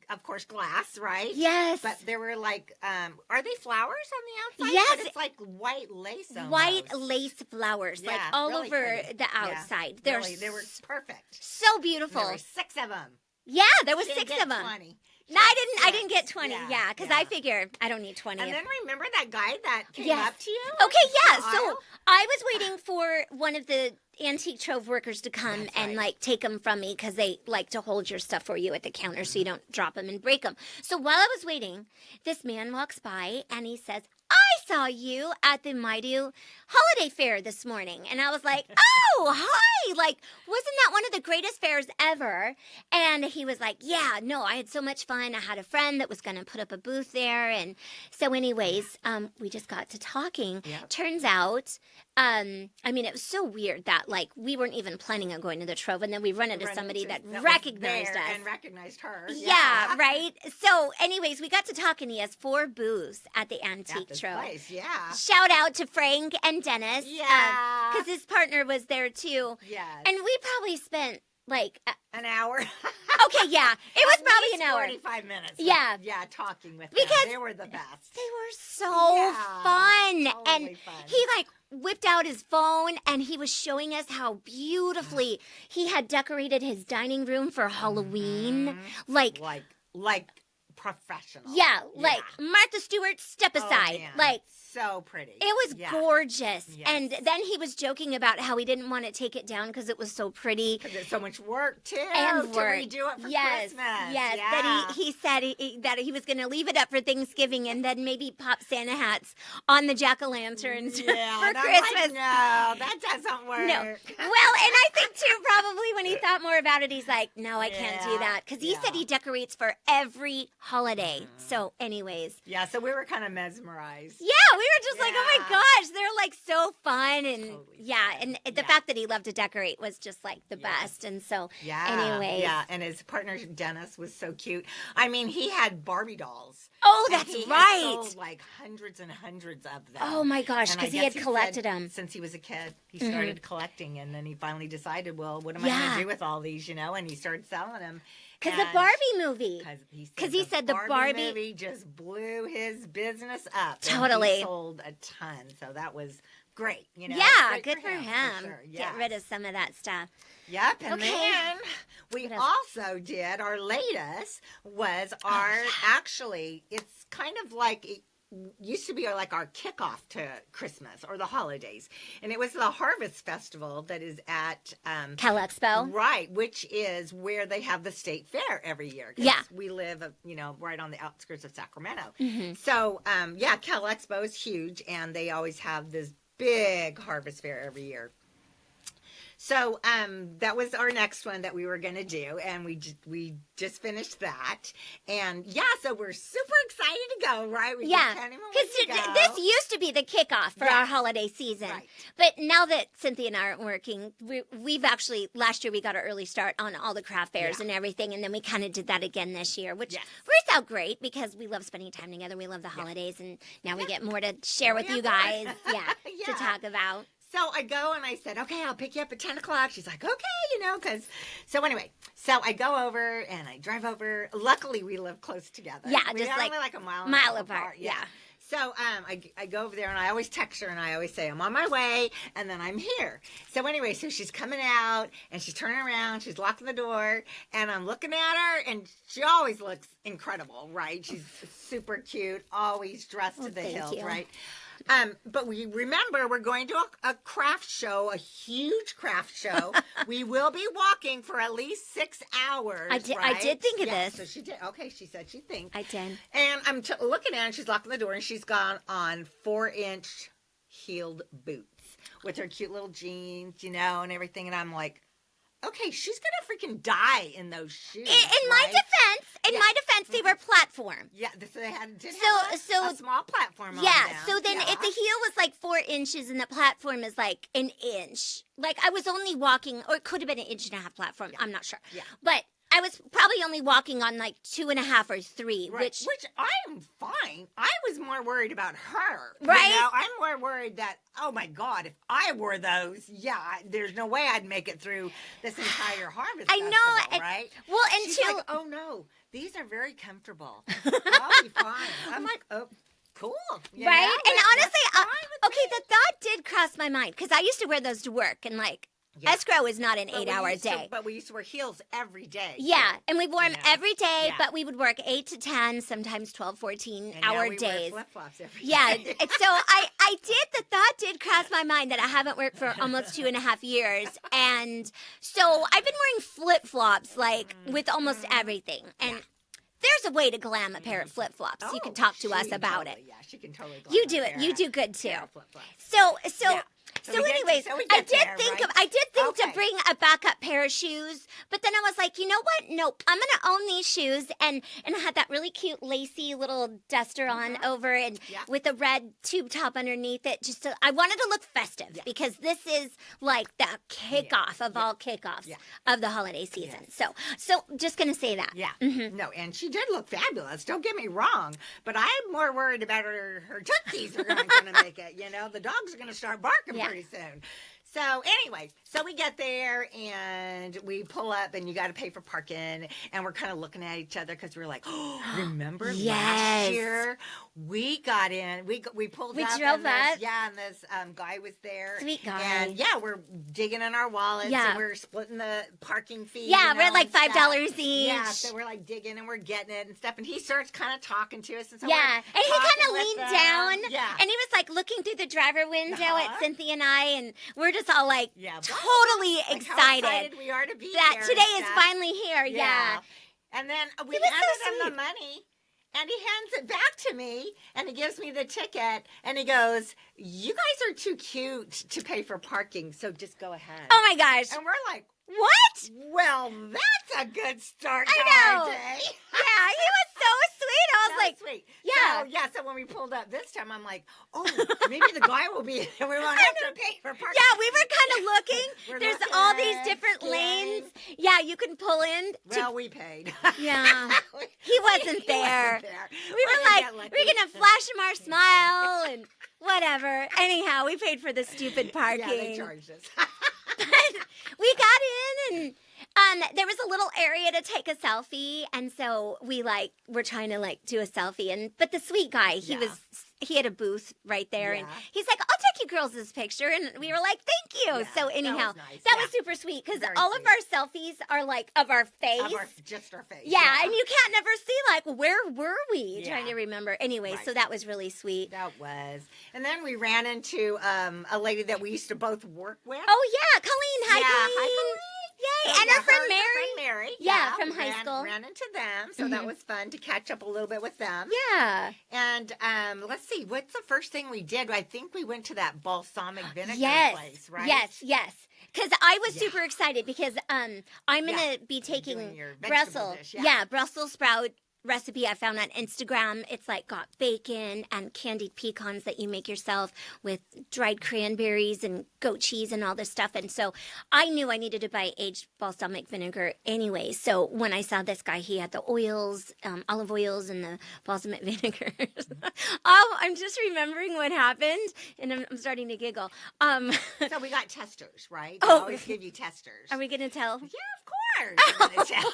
of course, glass, right? Yes. But there were like, are they flowers on the outside? Yes. But it's like white lace almost. White lace flowers, like all really over pretty. the outside. Yeah, they were perfect. So beautiful. There were 6 of them. Yeah, there was 6 of them. 20. No, I didn't get 20. Yeah, because I figured I don't need 20. And then remember that guy that came up to you? Okay, yeah. So I was waiting for one of the antique Trove workers to come and like take them from me because they like to hold your stuff for you at the counter so you don't drop them and break them. So while I was waiting, this man walks by and he says, I saw you at the Meador holiday fair this morning. And I was like, oh, hi. Like, wasn't that one of the greatest fairs ever? And he was like, yeah, no, I had so much fun. I had a friend that was going to put up a booth there. And so anyways, we just got to talking. Yep. Turns out, I mean, it was so weird that like we weren't even planning on going to the Trove. And then we run into somebody that recognized us. And recognized her. Yeah, right? So anyways, we got to talk and he has 4 booths at the antique Trove. Place, yeah. Shout out to Frank and Dennis. Yeah. Because his partner was there too. Yes. And we probably spent like an hour. Okay, yeah. It was probably an hour. 45 minutes. Yeah. Yeah, talking with because them. They were the best. They were so fun. Totally and fun. he like whipped out his phone and he was showing us how beautifully he had decorated his dining room for Halloween. Like professional. Yeah, like Martha Stewart, Step Aside. Like so pretty. It was gorgeous. Yes. And then he was joking about how he didn't want to take it down because it was so pretty. Because it's so much work too. And to redo it for Christmas. Yes. That he said that he was going to leave it up for Thanksgiving and then maybe pop Santa hats on the jack-o'-lanterns for Christmas. Like, no, that doesn't work. No. Well, and I think too probably when he thought more about it, he's like, no, I can't do that. Because he said he decorates for every holiday. So anyways. Yeah, so we were kind of mesmerized. Yeah, we were just like, oh my gosh, they're like so fun. And and the fact that he loved to decorate was just like the best. And so anyways. Yeah, and his partner Dennis was so cute. I mean, he had Barbie dolls. Oh, that's right. Sold like hundreds and hundreds of them. Oh my gosh, because he had collected them. Since he was a kid, he started collecting, and then he finally decided, well, what am I going to do with all these, you know? And he started selling them. Because the Barbie movie. Because he said the Barbie movie just blew his business up. Totally. He sold a ton, so that was great. You know, yeah, good for him. For sure. Get rid of some of that stuff. Yep, and then we also did, our latest was actually, it's kind of like, it used to be like our kickoff to Christmas or the holidays. And it was the Harvest Festival that is at Cal Expo. Right, which is where they have the state fair every year. Yeah. We live, right on the outskirts of Sacramento. Mm-hmm. So, Cal Expo is huge, and they always have this big harvest fair every year. So that was our next one that we were going to do, and we just finished that. And, so we're super excited to go, right? We because this used to be the kickoff for our holiday season. Right. But now that Cynthia and I aren't working, we've actually, last year we got an early start on all the craft fairs and everything, and then we kind of did that again this year, which works out great because we love spending time together. We love the holidays, and now we get more to share with you guys to talk about. So I go and I said, okay, I'll pick you up at 10 o'clock. She's like, okay, so I go over and I drive over. Luckily, we live close together. Yeah, we just only like a mile apart. Yeah. So I go over there and I always text her and I always say, I'm on my way and then I'm here. So anyway, so she's coming out and she's turning around. She's locking the door and I'm looking at her and she always looks incredible, right? She's super cute, always dressed to the hilt, right? But we remember we're going to a craft show, a huge craft show. We will be walking for at least 6 hours. I did think of this. So she did. Okay, she said she thinks. I did. And I'm looking at her, and she's locking the door, and she's gone on 4-inch heeled boots with her cute little jeans, and everything. And I'm like, okay, she's gonna freaking die in those shoes. In my defense, they were platform. Yeah, so they had a small platform on them. So then if the heel was like 4 inches and the platform is like an inch, like I was only walking, or it could have been an 1.5-inch platform. I'm not sure. Yeah. But I was probably only walking on like 2.5 or 3, right. which I'm fine. I was more worried about her. Right? I'm more worried that, oh my God, if I wore those, there's no way I'd make it through this entire harvest festival, right? Well, she's like, oh no, these are very comfortable. I'll be fine. I'm like, oh. Cool. Right? And honestly, that thought did cross my mind because I used to wear those to work and like, Yeah. Escrow is not an 8-hour day. But we used to wear heels every day. Yeah, and we wore them every day, Yeah. but we would work 8 to 10, sometimes 12, 14-hour days. Wear flip-flops every Yeah, day. and so the thought did cross my mind that I haven't worked for almost 2.5 years. And so I've been wearing flip-flops, like, with almost everything. And there's a way to glam a pair of flip-flops. You can talk to us about it. Yeah, she can totally glam You do it. You do good, too. So Anyways, I did think to bring a backup pair of shoes, but then I was like, you know what? Nope, I'm gonna own these shoes, and I had that really cute lacy little duster on over and with a red tube top underneath it. I wanted to look festive because this is like the kickoff of all kickoffs of the holiday season. So just gonna say that. Yeah. No, and she did look fabulous. Don't get me wrong, but I'm more worried about her tootsies are going to make it. You know, the dogs are going to start barking pretty soon. So anyways, we get there and we pull up and you got to pay for parking, and we're kind of looking at each other because we're like, oh, remember last year we got in, we pulled up. We drove up. And this guy was there. Sweet guy. And we're digging in our wallets and we're splitting the parking fee. Yeah, we're like $5 each. Yeah, so we're like digging and we're getting it and stuff. And he starts kind of talking to us. And so and he kind of leaned down. Yeah. And he was like looking through the driver window at Cynthia and I, and we're just all like totally excited. How excited we are to be that there today is finally here. Yeah. And then we handed him the money, and he hands it back to me, and he gives me the ticket, and he goes, "You guys are too cute to pay for parking, so just go ahead." Oh my gosh. And we're like, what? Well, that's a good start to our day. Yeah, he was so sweet. I was like, sweet. Yeah. So when we pulled up this time, I'm like, oh, maybe the guy will be, we won't have to pay for parking. Yeah, we were kind of looking. There's looking, all these different lanes. Yeah, you can pull in. Well, we paid. Yeah. He wasn't there. We were like, we're going to flash him our smile and whatever. Anyhow, we paid for the stupid parking. Yeah, they charged us. We got in and there was a little area to take a selfie, and so we were trying to do a selfie, but the sweet guy, he had a booth right there, and he's like, "I'll take you girls this picture," and we were like, "Thank you." So anyhow, that was super sweet because all of our selfies are of our face, just our face. Yeah, and you can't never see where were we? Trying to remember. Anyway, so that was really sweet. That was, and then we ran into a lady that we used to both work with. Oh yeah, Colleen. Hi, Colleen. Yay! So, and her friend Mary. Mary. Yeah, from high school. Ran into them, so that was fun to catch up a little bit with them. Yeah. And let's see, what's the first thing we did? I think we went to that balsamic vinegar place, right? Yes. Because I was super excited because I'm going to be taking Brussels. Brussels sprout recipe I found on Instagram. It's got bacon and candied pecans that you make yourself with dried cranberries and goat cheese and all this stuff. And so I knew I needed to buy aged balsamic vinegar anyway. So when I saw this guy, he had the oils, olive oils and the balsamic vinegars. I'm just remembering what happened, and I'm starting to giggle. So we got testers, right? They Oh, always give you testers. Are we going to tell? Yeah, of course. We're gonna tell.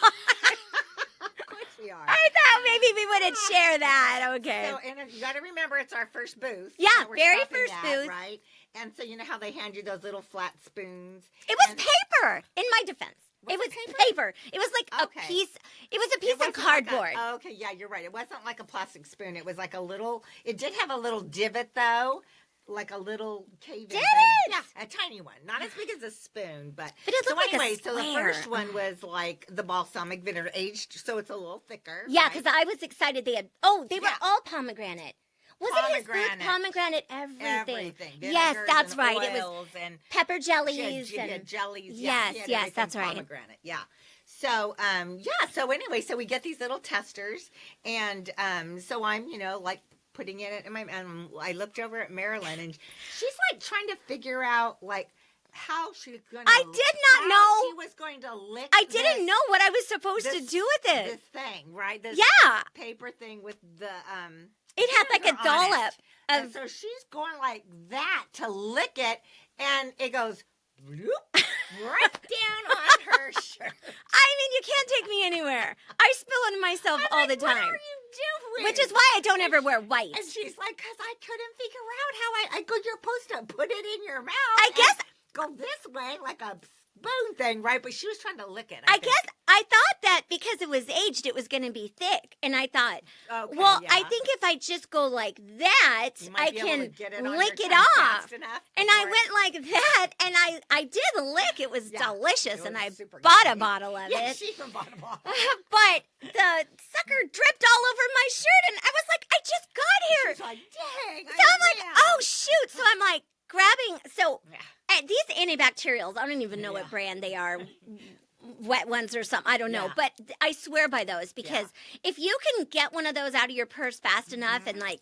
We are. I thought maybe we wouldn't share that. Okay. So, and you got to remember, it's our first booth. Yeah, that we're very shopping first at, booth. Right? And so, you know how they hand you those little flat spoons? It was paper, in my defense. It was paper. It was a piece. It was a piece of cardboard. Okay, yeah, you're right. It wasn't like a plastic spoon. It was like a little, it did have a little divot, though. Like a little cave-in thing. Yeah, a tiny one. Not as big as a spoon, but it looked so like a so the first one was like the balsamic vinegar aged, so it's a little thicker. Yeah, because I was excited. They were all pomegranate. Wasn't his booth pomegranate everything? Yes, that's right. It was pepper jellies and jellies. Yes, that's right. Pomegranate. Yeah. So So anyway, so we get these little testers, and so I'm putting it in my, and I looked over at Marilyn, and she's trying to figure out how she's going to. I did not know she was going to lick. I didn't know what I was supposed to do with it. This thing, right? This paper thing with the It had a dollop of. And so she's going like that to lick it, and it goes bloop, right down on her shirt. I mean, you can't take me anywhere. I spill on myself all the time. What are you doing? Which is why I don't ever wear white. And she's like, because I couldn't figure out how I go. You're supposed to put it in your mouth. I guess go this way like a spoon thing, right? But she was trying to lick it. I guess I thought that because it was aged, it was going to be thick. And I thought, I think if I just go like that, I can lick it off. And I went like that, and I did lick. It was delicious, and I bought a bottle of it. She even bought a bottle. But the sucker dripped all over my shirt, and I was like, I just got here. She's like, dang. So I'm like, oh, shoot. So I'm like grabbing. So these antibacterials, I don't even know what brand they are. Wet ones or something. I don't know. But I swear by those, because if you can get one of those out of your purse fast enough and like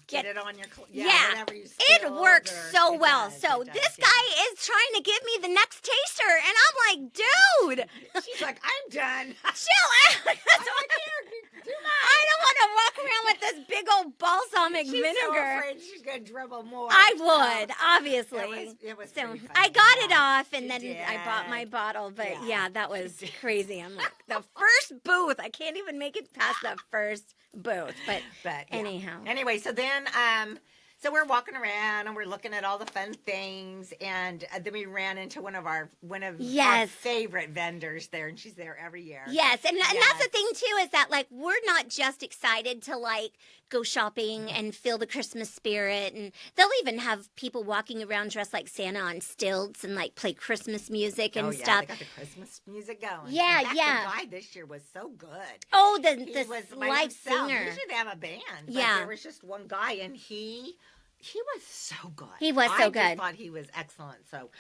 get it on your whatever you it works so well. So this guy is trying to give me the next taster, and I'm like, dude. She's like, I'm done. Chill out. I don't want to walk around with this big old balsamic vinegar. She's so afraid she's going to dribble more. I would, obviously. It was so pretty funny. I got it off, and then I bought my bottle. But that was crazy. I'm like, the first booth. I can't even make it past the first booth. But anyhow. Anyway, so then so we're walking around and we're looking at all the fun things, and then we ran into one of our favorite vendors there, and she's there every year. Yes, and that's the thing too, is that like we're not just excited to like go shopping and feel the Christmas spirit, and they'll even have people walking around dressed like Santa on stilts and like play Christmas music and stuff. They got the Christmas music going. Yeah, the guy this year was so good. Oh, the live singer. Usually they have a band. But there was just one guy, and he was so good. He was so good. I thought he was excellent. So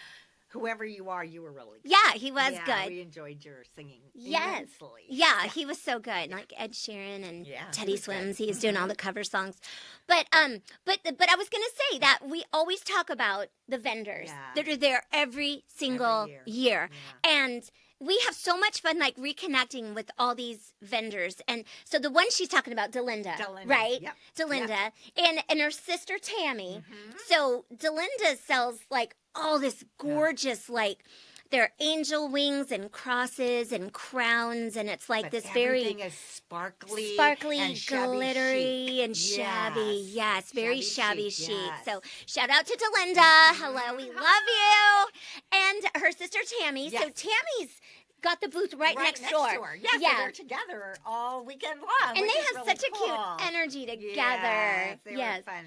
whoever you are, you were really good. Yeah, he was good. We enjoyed your singing. Yes. Immensely. Yeah, he was so good. Like Ed Sheeran and Teddy Swims. He was doing all the cover songs. But I was gonna say that we always talk about the vendors that are there every single year. Yeah. And we have so much fun, like, reconnecting with all these vendors. And so the one she's talking about, Dalinda. Right? Yep. Dalinda. Yep. And her sister, Tammy. Mm-hmm. So Dalinda sells, like, all this gorgeous, like, there are angel wings and crosses and crowns, and it's like this everything is sparkly and glittery and shabby. Yes, very shabby chic. Yes. So shout out to Dalinda. Hello, we love you. And her sister Tammy. Yes. So Tammy's got the booth right next door. Yeah, they're together all weekend long. And they have such a cute energy together. Yes, they were fun.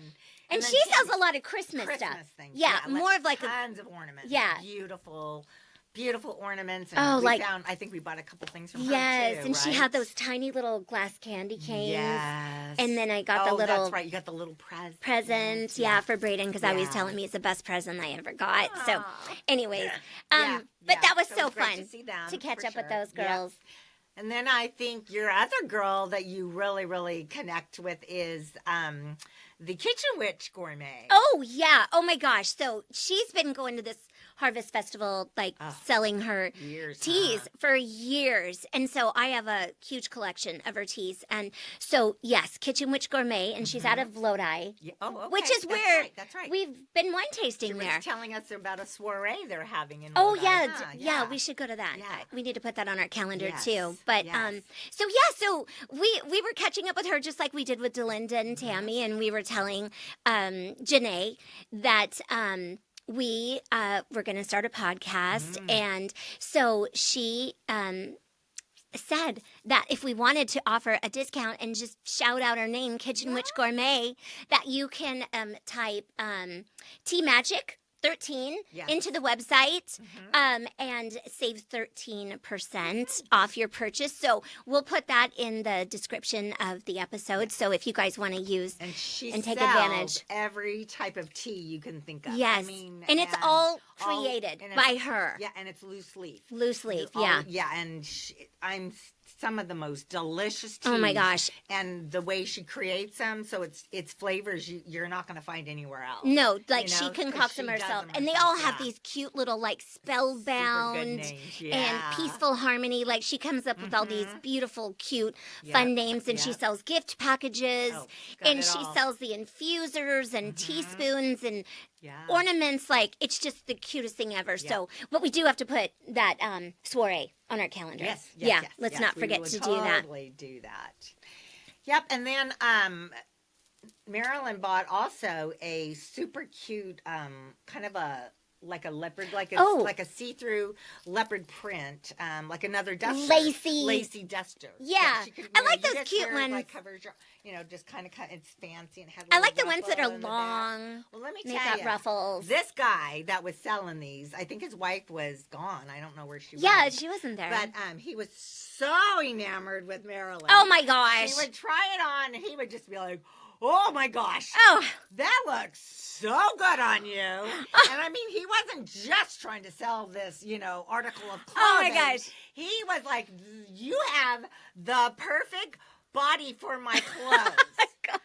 And she sells a lot of Christmas stuff. Things. Yeah, more of like tons of ornaments. Yeah. Beautiful ornaments. And I think we bought a couple things from her too. Yes, and she had those tiny little glass candy canes. Yes. And then I got the little... that's right. You got the little present. Yeah, for Braden, because I was telling me it's the best present I ever got. Aww. So, anyways. But that was so fun to catch up with those girls. Yeah. And then I think your other girl that you really, really connect with is the Kitchen Witch Gourmet. Oh, yeah. Oh, my gosh. So she's been going to this Harvest Festival, like selling her teas for years. And so I have a huge collection of her teas. And so, yes, Kitchen Witch Gourmet, and she's out of Lodi, which is where we've been wine tasting there. She was telling us about a soiree they're having in Lodi. Oh, yeah, we should go to that. Yeah. We need to put that on our calendar, too. But, so we were catching up with her just like we did with Dalinda and Tammy, and we were telling Jenay that we were going to start a podcast. And so she said that if we wanted to offer a discount and just shout out our name, Kitchen Witch Gourmet, that you can type Tea Magic 13 into the website and save 13% off your purchase. So we'll put that in the description of the episode. So if you guys want to use and take advantage, every type of tea you can think of. Yes, I mean, and it's all created by her. Yeah, and it's loose leaf. Loose leaf, and I'm some of the most delicious teas. Oh my gosh! And the way she creates them, so it's flavors you're not going to find anywhere else. No, like she concocts them herself, and they all have these cute little like spellbound and peaceful harmony. Like she comes up with all these beautiful, cute, fun names, and she sells gift packages, and she sells the infusers and teaspoons and ornaments. Like it's just the cutest thing ever. So, but we do have to put that soiree on our calendar. Yes. Let's not forget to do that. Totally do that. Yep, and then Marilyn bought also a super cute kind of a a leopard, like a see-through leopard print, like another duster, lacy duster. Yeah, I like those cute ones. Like covers your, just kind of it's fancy and had. I like the ones that are long. Well, let me tell you, got ruffles. This guy that was selling these, I think his wife was gone. I don't know where she was. Yeah, she wasn't there. But he was so enamored with Marilyn. Oh my gosh! He would try it on, and he would just be like, "Oh my gosh! Oh, that looks so good on you." And I mean, he wasn't just trying to sell this, article of clothing. Oh my gosh! He was like, "You have the perfect body for my clothes."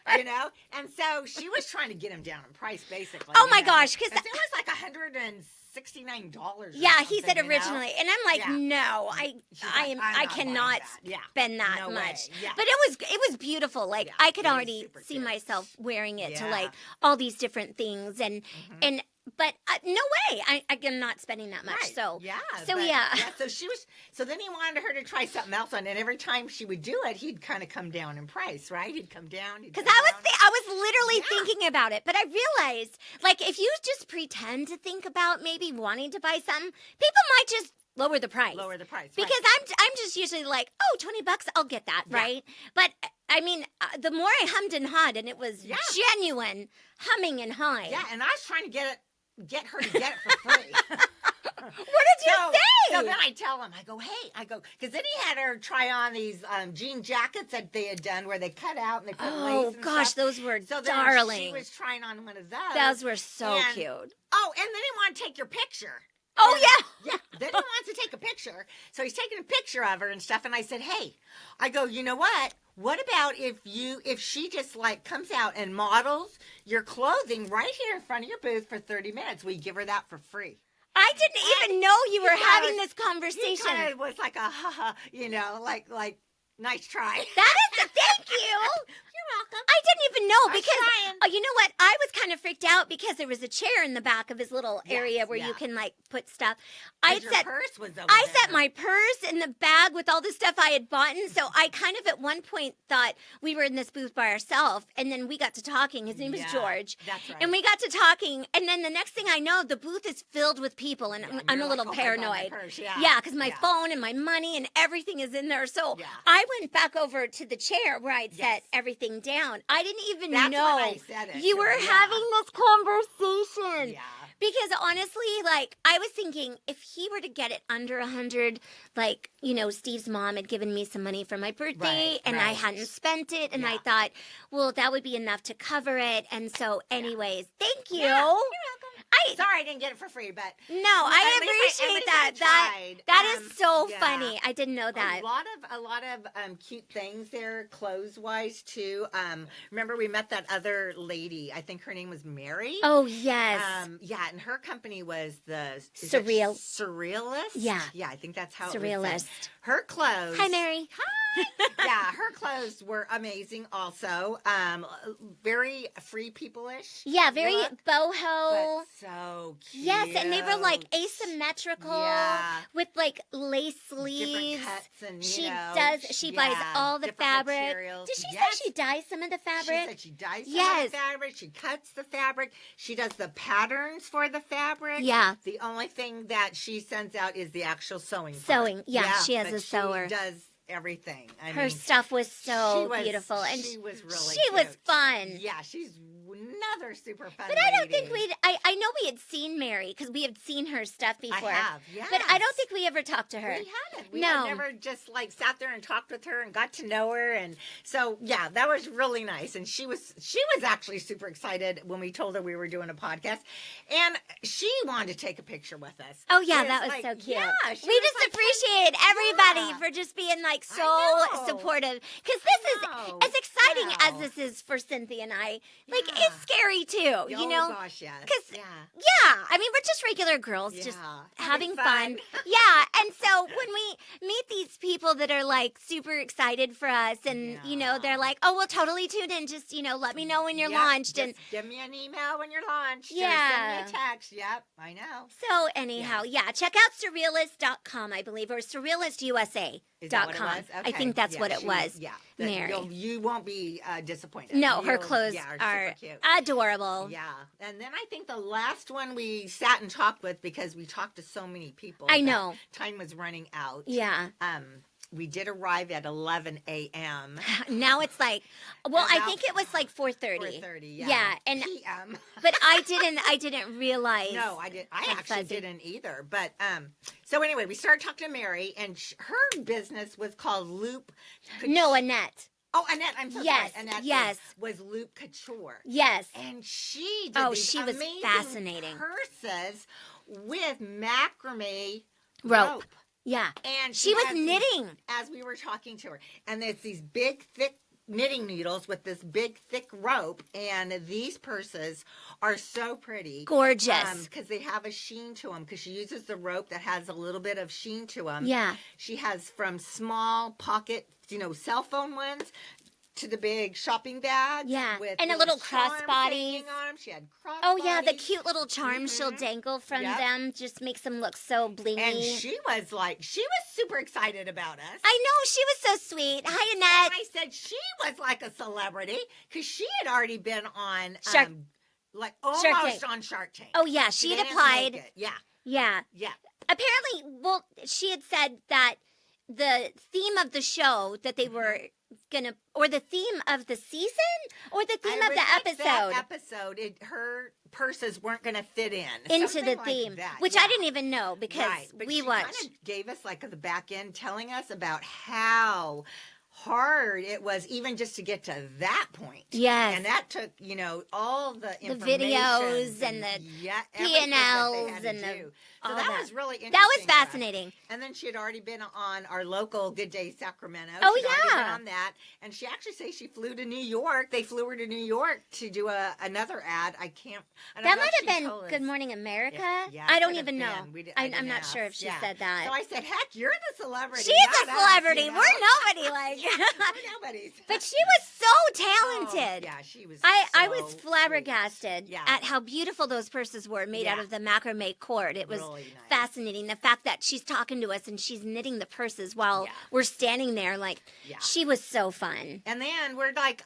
And so she was trying to get him down in price, basically. Oh my gosh, because it was like $169. Yeah, he said originally, and I'm like, no, I cannot spend that much. Yeah. But it was beautiful. Like I could already see myself wearing it to like all these different things, but no way, I'm not spending that much. Right. So So then he wanted her to try something else on, and every time she would do it, he'd kind of come down in price, right? He'd come down. Because I was literally thinking about it, but I realized, like, if you just pretend to think about maybe wanting to buy something, people might just lower the price. Because I'm just usually like, oh, $20, I'll get that, right? But I mean, the more I hummed and hawed, and it was genuine humming and hawing. Yeah, and I was trying to get her to get it for free. What did you say? So then I tell him, because then he had her try on these jean jackets that they had done where they cut out and they put lace and gosh, stuff. those were so darling. She was trying on one of those. Those were so cute. Oh, and then he wanted to take your picture. Oh, yeah. Yeah. Then he wants to take a picture. So he's taking a picture of her and stuff. And I said, hey, you know what? What about if she just like comes out and models your clothing right here in front of your booth for 30 minutes? We give her that for free. I didn't even know you were having this conversation. He kind of was like a like nice try. That is thank you. You're welcome. I didn't even know because you know what? I was kind of freaked out because there was a chair in the back of his little area where you can like put stuff. I set my purse in the bag with all the stuff I had bought, and so I kind of at one point thought we were in this booth by ourselves, and then we got to talking. His name was George. That's right. And we got to talking, and then the next thing I know, the booth is filled with people, and I'm a little paranoid. Yeah, because my phone and my money and everything is in there. So I went back over to the chair where I'd set everything down. I didn't even know you were having this conversation. Yeah. Because honestly, like, I was thinking if he were to get it under 100, like, Steve's mom had given me some money for my birthday and I hadn't spent it. And I thought, well, that would be enough to cover it. And so anyways, thank you. Yeah, you're welcome. Sorry I didn't get it for free, but no, I appreciate that. That is so funny. I didn't know that. A lot of cute things there, clothes wise too. Remember we met that other lady. I think her name was Mary. Oh yes. And her company was the Surrealist. Yeah, I think that's how Surrealist. It was. Her clothes. Hi, Mary. Hi. Yeah, her clothes were amazing. Also, very free people-ish. Yeah, very boho. But so cute. Yes, and they were like asymmetrical with like lace sleeves. Different cuts and she buys all the fabric. Materials. Did she say she dyes some of the fabric? She said she dyes some of the fabric. She cuts the fabric. She does the patterns for the fabric. Yeah. The only thing that she sends out is the actual sewing. Yeah, she has a sewer. She does everything. Her stuff was so beautiful, and she was really she was fun. Yeah, she's another super fun. But I don't think I know we had seen Mary because we had seen her stuff before. I have, yes. But I don't think we ever talked to her. We hadn't. We had never just like sat there and talked with her and got to know her, and so that was really nice. And she was actually super excited when we told her we were doing a podcast, and she wanted to take a picture with us. Oh yeah, that was so cute. Yeah, we just appreciate everybody for just being like so supportive, because as exciting as this is for Cynthia and I, like it's scary too. Oh gosh, yes. Because I mean we're just regular girls, just having fun. And so when we meet these people that are like super excited for us, and they're like, oh, we'll totally tune in. Just let me know when you're launched, and give me an email when you're launched. Yeah, or send me a text. Yep, I know. So anyhow, check out surrealist.com, I believe, or surrealistusa.com. Okay. I think that's what it was. Yeah, Mary. You won't be disappointed. No, her clothes are super cute. adorable. Yeah. And then I think the last one we sat and talked with, because we talked to so many people. I know. Time was running out. Yeah. We did arrive at 11 a.m. Now it's like, well, I think it was like 4:30. 4:30, yeah. Yeah, and p.m. But I didn't realize. No, I didn't. I actually fuzzy. didn't either. But so anyway, we started talking to Mary, and her business was called Loop. No, Annette. Oh, Annette, I'm so Yes, sorry. Annette yes. was Loop Couture. Yes. And she did these she was amazing fascinating. purses with macrame Rope. rope. Yeah. And she was has knitting. as we were talking to her. And there's these big, thick knitting needles with this big, thick rope. And these purses are so pretty. Gorgeous. Because they have a sheen to them. Because she uses the rope that has a little bit of sheen to them. Yeah. She has from small pocket, cell phone ones, to the big shopping bags. Yeah, with and a little charms crossbodies. hanging on 'em. She had crossbodies. Oh yeah, the cute little charms she'll dangle from them just makes them look so blingy. And she was super excited about us. I know, she was so sweet. Hi, Annette. And I said she was like a celebrity because she had already been on Shark almost on Shark Tank. Oh yeah, she had didn't applied. make it. Yeah. Yeah. Yeah. Apparently, well, she had said that the theme of the show that they were gonna, or the theme of the season, or the theme of the episode. Her purses weren't going to fit into something the theme, like that. which I didn't even know because but we she watched. Kind of gave us like the back end, telling us about how hard it was even just to get to that point. Yes. And that took, all the videos and the P&Ls and so that was really interesting. That was fascinating. And then she had already been on our local Good Day Sacramento. Oh, She'd already yeah. been on that. And she actually says she flew to New York. They flew her to New York to do another ad. I don't that know might if have she been told us. Good Morning America. Yeah, I don't could even have know. been. I'm not sure if she said that. So I said, heck, you're the celebrity. She's a not celebrity. Us, We're nobody. Like, we're nobodies. But she was so talented. Yeah, she was. I was so flabbergasted sweet. at how beautiful those purses were made out of the macrame cord. It was really nice. fascinating. The fact that she's talking to us and she's knitting the purses while we're standing there, she was so fun. And then we're like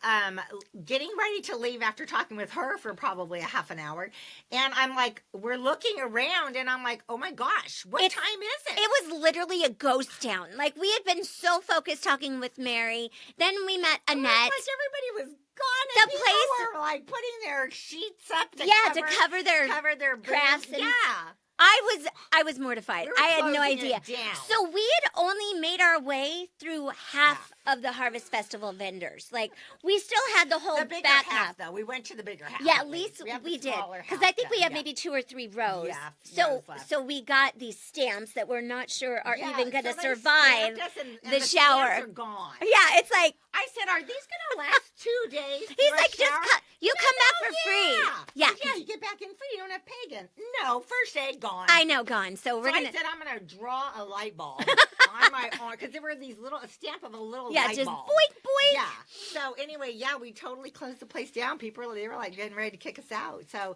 getting ready to leave after talking with her for probably a half an hour. And I'm like, we're looking around and I'm like, oh my gosh, what time is it? It was literally a ghost town. Like, we had been so focused talking with Mary. Then we met Annette. Like everybody was gone. The And people place were like putting their sheets up to cover their crafts. and Yeah. I was mortified. We were I had no closing idea. it down. So we had only made our way through half of the Harvest Festival vendors. Like, we still had the whole The bigger back half, though. We went to the bigger half. Yeah, at least have we the did. smaller Because half I think we done, have maybe 2 or 3 rows. Yeah, rows left. So we got these stamps that we're not sure are even going to so they survive stamped us and the shower. stamps are gone. Yeah, it's like, I said, are these going to last 2 days? he's for a like, shower? you come back for free. Yeah, you get back in free. You don't have to pay again. No, first aid gone. I know, gone. So we're I gonna. said I'm gonna draw a light bulb on my arm because there were these a stamp of a little light just bulb. boink boink. Yeah. So anyway, we totally closed the place down. They were like getting ready to kick us out. So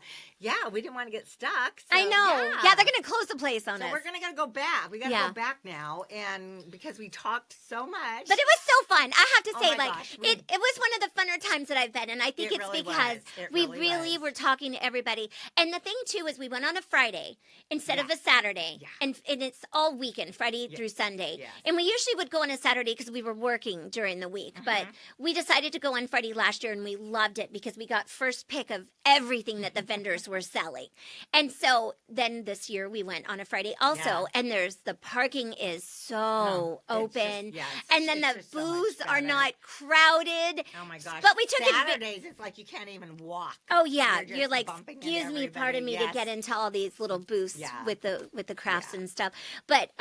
we didn't want to get stuck. So, I know. Yeah, they're gonna close the place on us. So we're gonna go back. We gotta go back now, and because we talked so much. But it was so fun. I have to say, gosh, it was one of the funner times that I've been, and I think it's really because we really was. were talking to everybody. And the thing too is, we went on a Friday instead of a Saturday, and it's all weekend, Friday through Sunday. Yes. And we usually would go on a Saturday because we were working during the week, but we decided to go on Friday last year, and we loved it because we got first pick of everything that the vendors were selling. And so then this year we went on a Friday also, and the parking is so open, and then the booths are not crowded. Oh my gosh! But we took Saturdays. It's like you can't even walk. Oh yeah, You're you're like, bumping into excuse me, pardon me, to get into all these little booths with the crafts and stuff. But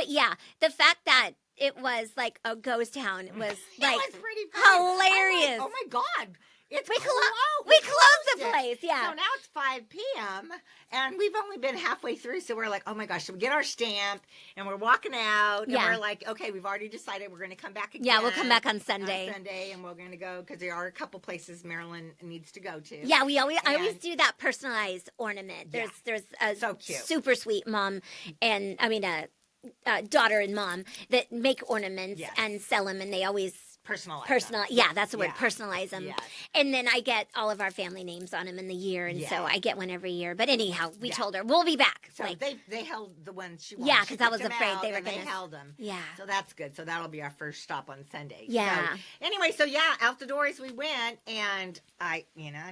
yeah, the fact that it was like a ghost town was like it was pretty funny. hilarious. Oh my God. We closed the place, yeah. So now it's 5 p.m. and we've only been halfway through, so we're like, oh my gosh, so we get our stamp and we're walking out, and we're like, okay, we've already decided we're going to come back again. Yeah, we'll come back on Sunday. And we're going to go, because there are a couple places Marilyn needs to go to. Yeah, I always do that personalized ornament. There's a so cute, super sweet mom, and I mean daughter and mom that make ornaments and sell them, and they always personalize. Yeah, that's the word. Personalize them. Yes. And then I get all of our family names on them in the year, and so Yeah. I get one every year. But anyhow, we told her we'll be back. So they held the ones she wanted. Yeah, She 'cause I picked was them afraid out, they were and gonna- They held them. Yeah. So that's good. So that'll be our first stop on Sunday. Yeah. So, anyway, so yeah, out the doors we went, and I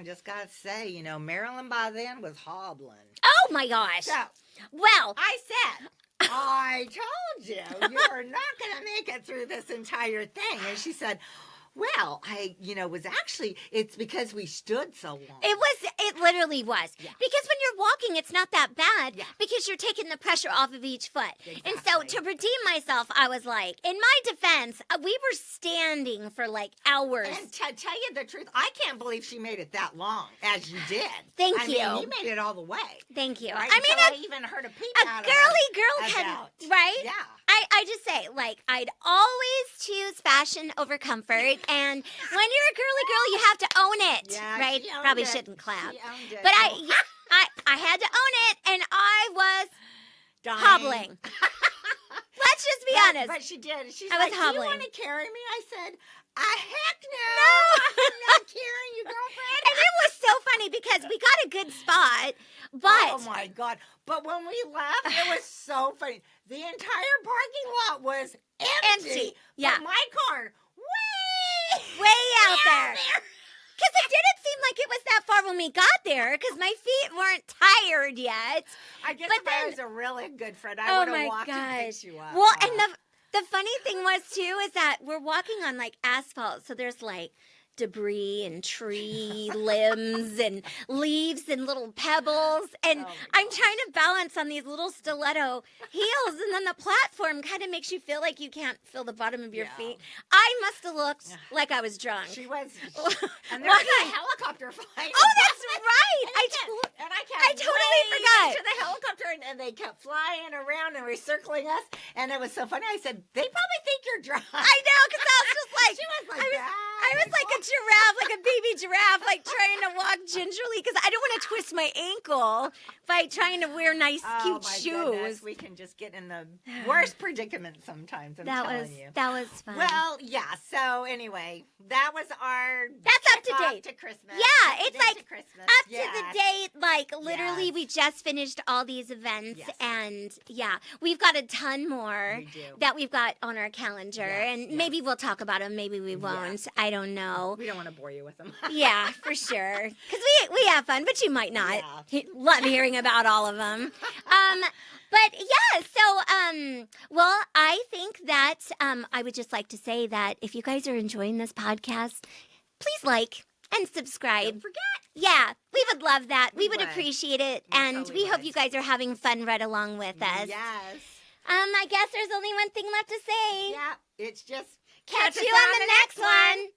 just gotta say, Marilyn by then was hobbling. Oh my gosh. So Well, I said, I told you, you're not going to make it through this entire thing. And she said, well, it's because we stood so long. it literally was. Yeah. Because when you're walking, it's not that bad Yeah. because you're taking the pressure off of each foot. Exactly. And so to redeem myself, I was like, in my defense, we were standing for like hours. And to tell you the truth, I can't believe she made it that long as you did. Thank I you. mean, you made it all the way. Thank you. Right? I mean, Until I even heard a peep a out girly of girl her can, about. right? Yeah. I just say, like, I'd always choose fashion over comfort. And when you're a girly girl, you have to own it, Yeah, right? she owned Probably it. shouldn't clap. She owned it. But Oh, I had to own it, and I was dying. hobbling. Let's just be honest. But she did. She's I was like, hobbling. do you want to carry me? I said, heck no. I'm not carrying you, girlfriend. And it was so funny because we got a good spot, but Oh, my God. But when we left, it was so funny. The entire parking lot was empty. Yeah. But my car, way out there. Because it didn't seem like it was that far when we got there because my feet weren't tired yet. I guess But if I then- was a really good friend, I Oh would my have walked and gosh. picked you up. Well, and the funny thing was too is that we're walking on like asphalt, so there's like debris and tree limbs and leaves and little pebbles, and Oh my I'm gosh. trying to balance on these little stiletto heels, and then the platform kind of makes you feel like you can't feel the bottom of your Yeah. feet. I must have looked like I was drunk. She was. And Well, there was a helicopter flying. Oh, that's right. I totally waving forgot. to the helicopter, and they kept flying around and recircling us, and it was so funny. I said, "They probably think you're drunk." I know, because I was just like, She was like I was like a giraffe, like a baby giraffe, like trying to walk gingerly because I don't want to twist my ankle by trying to wear nice, cute my shoes. goodness, we can just get in the worst predicament sometimes. I'm telling you. That was fun. Well, yeah. So anyway, that was our That's up to kickoff date. to Christmas. Yeah, Up to it's date like to Christmas. up Yes. to the date, like literally, Yes. we just finished all these events, Yes. and yeah, we've got a ton more We do. that we've got on our calendar, Yes, and yes. maybe we'll talk about them, maybe we won't. I don't know. We don't want to bore you with them. Yeah, for sure. Because we have fun, but you might not Yeah. love hearing about all of them. But yeah, so well, I think that I would just like to say that if you guys are enjoying this podcast, please like and subscribe. Don't forget. Yeah, we would love that. We would would. appreciate it, We and totally we hope would. you guys are having fun right along with us. Yes. I guess there's only one thing left to say. Yeah. It's just Catch us you on the next one.